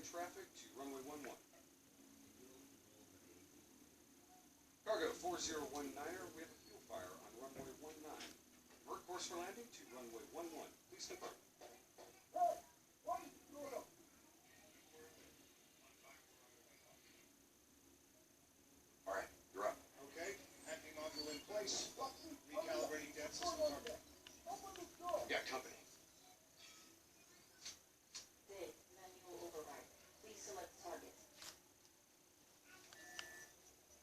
traffic to runway 11. Cargo 4019er, we have a fuel fire on runway 19. Avert course for landing to runway 11. Please confirm. Alright, you're up. Okay, acting module in place. Recalibrating depth system target. You got company. Dig, manual override. Please select target.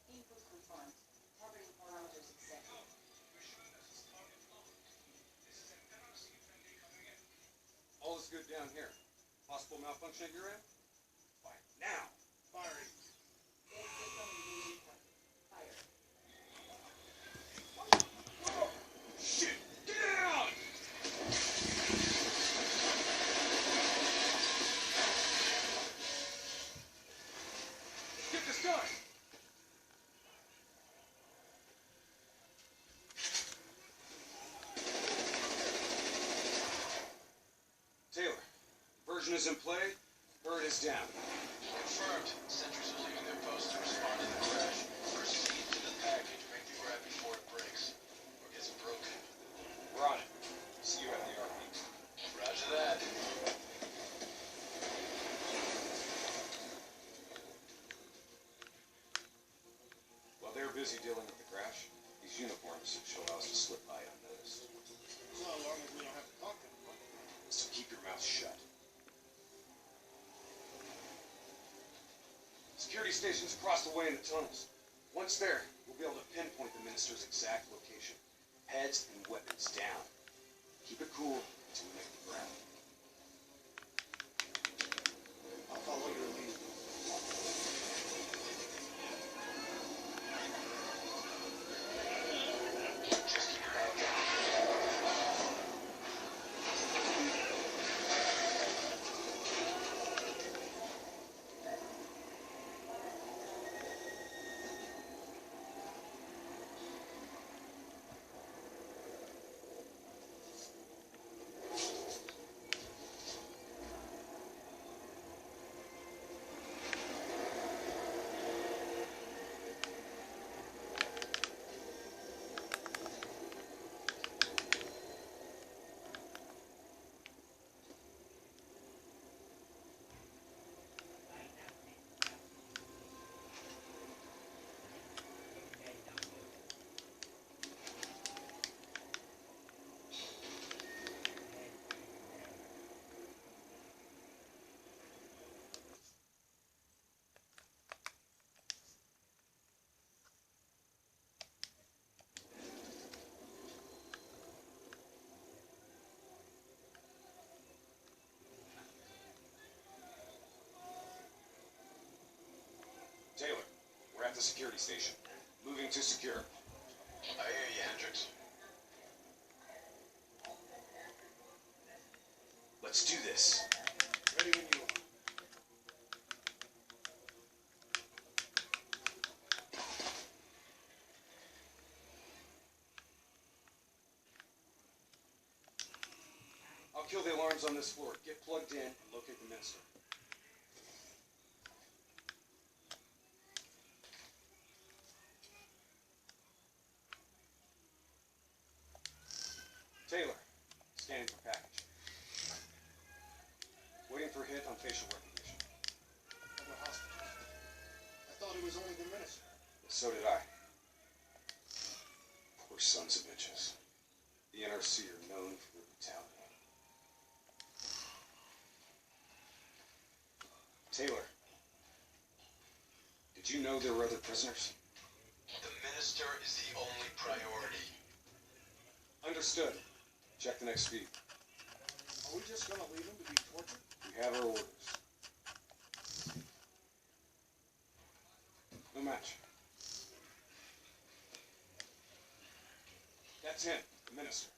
Input confirmed. Targeting parameters accepted. All is good down here. Possible malfunction at your end? Fire now! Firing. Dig system engaging target. Fire. Shit! Get down! Get this done! Taylor, diversion is in play. Bird is down. Confirmed. Sentries are leaving their post to respond to the crash. Proceed to the package. Make the grab before it breaks. Or gets broken. We're on it. See you at the RP. Roger that. While they're busy dealing with the crash, these uniforms should allow us to slip by unnoticed. So long as we don't have to talk to them. So keep your mouth shut. Security stations across the way in the tunnels. Once there, we'll be able to pinpoint the minister's exact location. Heads and weapons down. Keep it cool until we make the ground. I'll follow your lead. Just keep your head down. Taylor, we're at the security station. Moving to secure. I hear you, Hendricks. Let's do this. Ready when you are. I'll kill the alarms on this floor. Get plugged in and locate the minister. Taylor, scanning for package. Waiting for a hit on facial recognition. Of the hostage. I thought it was only the minister. So did I. Poor sons of bitches. The NRC are known for their brutality. Taylor, did you know there were other prisoners? The minister is the only priority. Understood. Check the next feed. Are we just gonna leave him to be tortured? We have our orders. No match. That's him, the minister.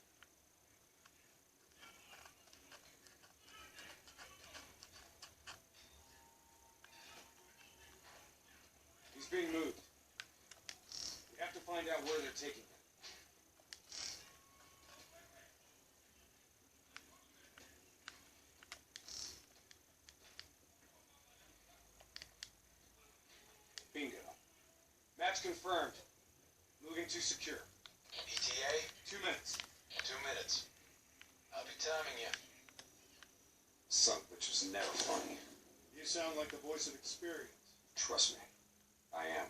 He's being moved. We have to find out where they're taking him. Patch confirmed. Moving to secure. ETA? 2 minutes. 2 minutes. I'll be timing you. Son of a bitch was never funny. You sound like the voice of experience. Trust me, I am.